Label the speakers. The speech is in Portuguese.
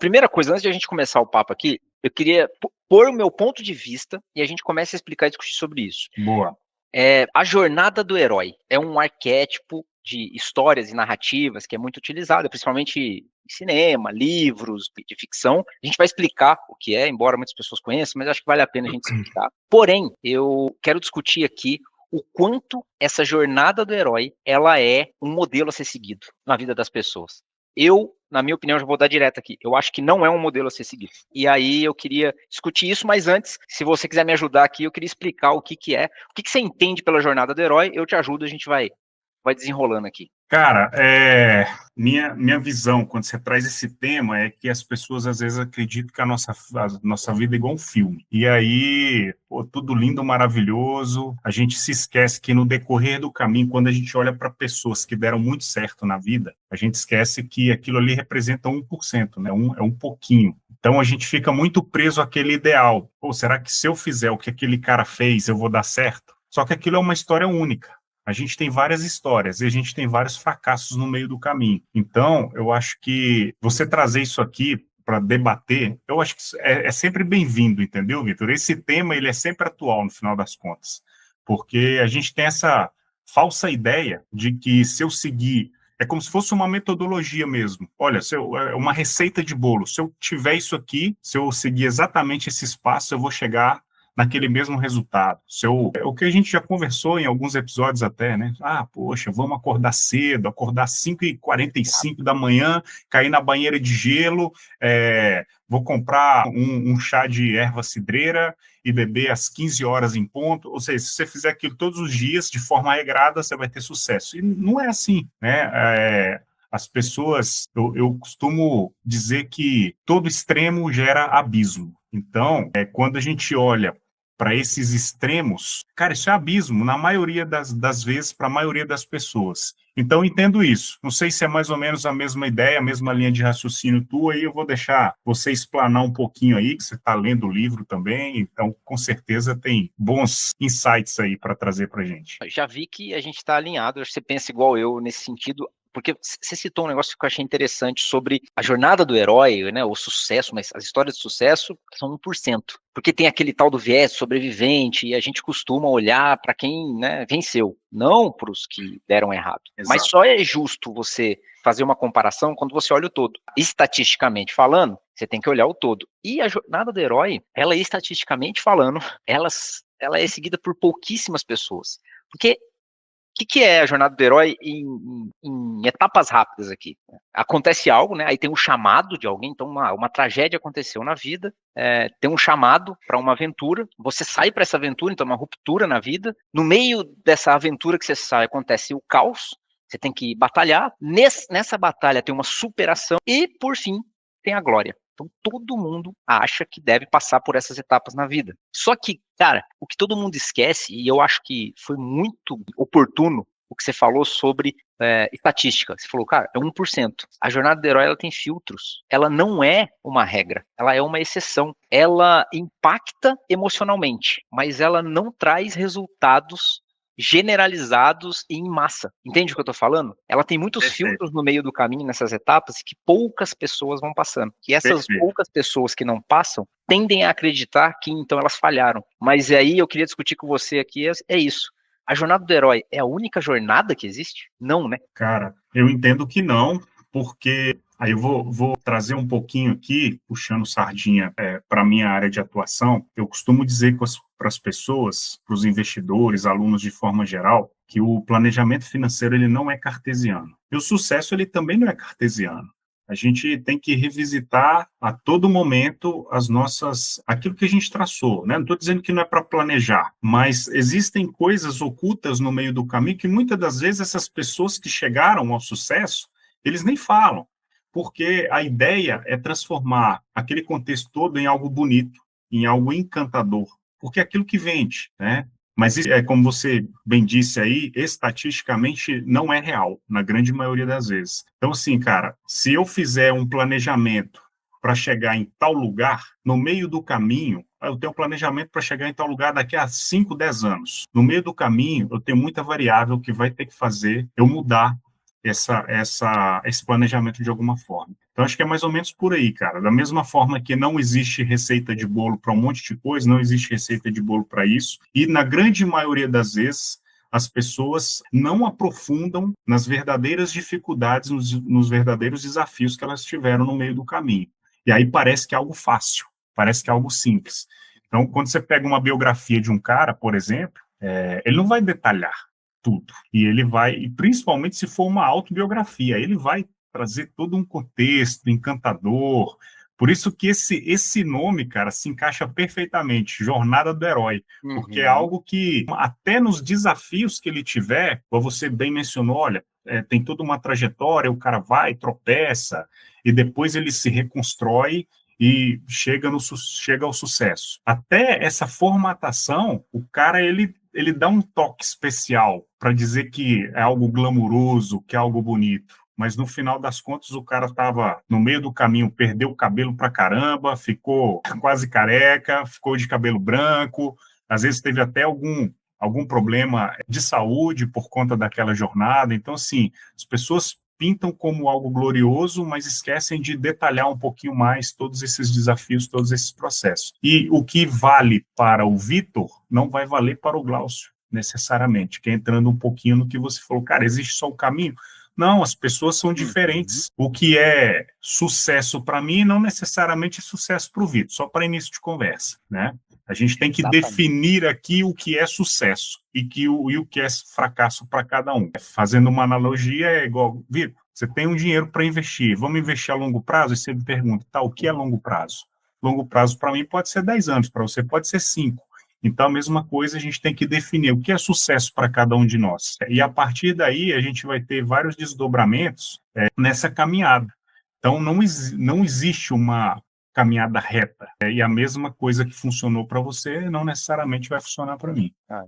Speaker 1: Primeira coisa, antes de a gente começar o papo aqui, eu queria pôr o meu ponto de vista e a gente começa a explicar e discutir sobre isso.
Speaker 2: Boa.
Speaker 1: A jornada do herói é um arquétipo de histórias e narrativas que é muito utilizado, principalmente em cinema, livros de ficção. A gente vai explicar o que é, embora muitas pessoas conheçam, mas acho que vale a pena a gente explicar. Porém, eu quero discutir aqui o quanto essa jornada do herói ela é um modelo a ser seguido na vida das pessoas. Eu, na minha opinião, já vou dar direto aqui. Eu acho que não é um modelo a ser seguido. E aí eu queria discutir isso, mas antes, se você quiser me ajudar aqui, eu queria explicar o que que é, o que que você entende pela jornada do herói, eu te ajudo, a gente vai desenrolando aqui.
Speaker 2: Cara, minha visão, quando você traz esse tema, é que as pessoas às vezes acreditam que a nossa vida é igual um filme. E aí, pô, tudo lindo, maravilhoso. A gente se esquece que no decorrer do caminho, quando a gente olha para pessoas que deram muito certo na vida, a gente esquece que aquilo ali representa 1%, né? É um pouquinho. Então a gente fica muito preso àquele ideal. Pô, será que se eu fizer o que aquele cara fez, eu vou dar certo? Só que aquilo é uma história única. A gente tem várias histórias e a gente tem vários fracassos no meio do caminho. Então, eu acho que você trazer isso aqui para debater, eu acho que é sempre bem-vindo, entendeu, Vitor? Esse tema ele é sempre atual no final das contas, porque a gente tem essa falsa ideia de que se eu seguir é como se fosse uma metodologia mesmo. Olha, é uma receita de bolo. Se eu tiver isso aqui, se eu seguir exatamente esse espaço, eu vou chegar naquele mesmo resultado. O que a gente já conversou em alguns episódios até, né? Ah, poxa, vamos acordar cedo, acordar 5h45 da manhã, cair na banheira de gelo, vou comprar um chá de erva cidreira e beber às 15 horas em ponto. Ou seja, se você fizer aquilo todos os dias, de forma regrada, você vai ter sucesso. E não é assim, né? As pessoas, eu costumo dizer que todo extremo gera abismo. Então, quando a gente olha para esses extremos, cara, isso é abismo, na maioria das vezes, para a maioria das pessoas. Então, entendo isso. Não sei se é mais ou menos a mesma ideia, a mesma linha de raciocínio tua, aí eu vou deixar você explanar um pouquinho aí, que você está lendo o livro também, então, com certeza, tem bons insights aí para trazer para a gente.
Speaker 1: Já vi que a gente está alinhado, acho que você pensa igual eu nesse sentido, porque você citou um negócio que eu achei interessante sobre a jornada do herói, né, o sucesso, mas as histórias de sucesso são 1%, porque tem aquele tal do viés sobrevivente e a gente costuma olhar para quem, né, venceu, não para os que deram errado. Mas
Speaker 2: Exato.
Speaker 1: só é justo você fazer uma comparação quando você olha o todo. Estatisticamente falando, você tem que olhar o todo. E a jornada do herói, ela estatisticamente falando, ela é seguida por pouquíssimas pessoas. Porque o que é a jornada do herói em etapas rápidas aqui? Acontece algo, né? Aí tem um chamado de alguém, então uma tragédia aconteceu na vida, tem um chamado para uma aventura, você sai para essa aventura, então uma ruptura na vida. No meio dessa aventura que você sai, acontece o caos, você tem que batalhar. Nessa batalha tem uma superação e, por fim, tem a glória. Então todo mundo acha que deve passar por essas etapas na vida. Só que, cara, o que todo mundo esquece, e eu acho que foi muito oportuno o que você falou sobre estatística. Você falou, cara, é 1%. A jornada do herói ela tem filtros. Ela não é uma regra, ela é uma exceção. Ela impacta emocionalmente, mas ela não traz resultados generalizados e em massa. Entende o que eu tô falando? Ela tem muitos
Speaker 2: Perfeito,
Speaker 1: filtros no meio do caminho nessas etapas que poucas pessoas vão passando. E essas
Speaker 2: perfeito.
Speaker 1: poucas pessoas que não passam tendem a acreditar que então elas falharam. Mas aí eu queria discutir com você aqui é isso. A jornada do herói é a única jornada que existe? Não, né?
Speaker 2: Cara, eu entendo que não, porque aí eu vou trazer um pouquinho aqui, puxando sardinha para a minha área de atuação. Eu costumo dizer para as pessoas, para os investidores, alunos de forma geral, que o planejamento financeiro ele não é cartesiano. E o sucesso ele também não é cartesiano. A gente tem que revisitar a todo momento aquilo que a gente traçou, né? Não estou dizendo que não é para planejar, mas existem coisas ocultas no meio do caminho que muitas das vezes essas pessoas que chegaram ao sucesso, eles nem falam, porque a ideia é transformar aquele contexto todo em algo bonito, em algo encantador, porque é aquilo que vende, né? Mas isso é como você bem disse aí, estatisticamente não é real, na grande maioria das vezes. Então, assim, cara, se eu fizer um planejamento para chegar em tal lugar, no meio do caminho, eu tenho um planejamento para chegar em tal lugar daqui a 5, 10 anos. No meio do caminho, eu tenho muita variável que vai ter que fazer eu mudar esse planejamento de alguma forma. Então, acho que é mais ou menos por aí, cara. Da mesma forma que não existe receita de bolo para um monte de coisa, não existe receita de bolo para isso. E, na grande maioria das vezes, as pessoas não aprofundam nas verdadeiras dificuldades, nos verdadeiros desafios que elas tiveram no meio do caminho. E aí parece que é algo fácil, parece que é algo simples. Então, quando você pega uma biografia de um cara, por exemplo, ele não vai detalhar tudo. E ele vai, e principalmente se for uma autobiografia, ele vai trazer todo um contexto encantador. Por isso que esse nome, cara, se encaixa perfeitamente, Jornada do Herói, porque é
Speaker 1: Uhum.
Speaker 2: algo que, até nos desafios que ele tiver, como você bem mencionou, olha, tem toda uma trajetória, o cara vai, tropeça, e depois ele se reconstrói e chega ao sucesso. Até essa formatação, o cara ele dá um toque especial para dizer que é algo glamuroso, que é algo bonito. Mas no final das contas, o cara estava no meio do caminho, perdeu o cabelo pra caramba, ficou quase careca, ficou de cabelo branco, às vezes teve até algum problema de saúde por conta daquela jornada. Então, assim, as pessoas pintam como algo glorioso, mas esquecem de detalhar um pouquinho mais todos esses desafios, todos esses processos. E o que vale para o Vitor não vai valer para o Glaucio, necessariamente, que é entrando um pouquinho no que você falou, cara, existe só um caminho? Não, as pessoas são
Speaker 1: Uhum.
Speaker 2: diferentes. O que é sucesso para mim não necessariamente é sucesso para o Vitor, só para início de conversa, né? A gente tem que
Speaker 1: Exatamente.
Speaker 2: definir aqui o que é sucesso e o que é fracasso para cada um. Fazendo uma analogia, é igual, Vitor, você tem um dinheiro para investir, vamos investir a longo prazo? E você me pergunta, tá, o que é longo prazo? Longo prazo para mim pode ser 10 anos, para você pode ser 5. Então, a mesma coisa, a gente tem que definir o que é sucesso para cada um de nós. E a partir daí, a gente vai ter vários desdobramentos nessa caminhada. Então, não existe uma caminhada reta. E a mesma coisa que funcionou para você não necessariamente vai funcionar para mim.
Speaker 1: Ah,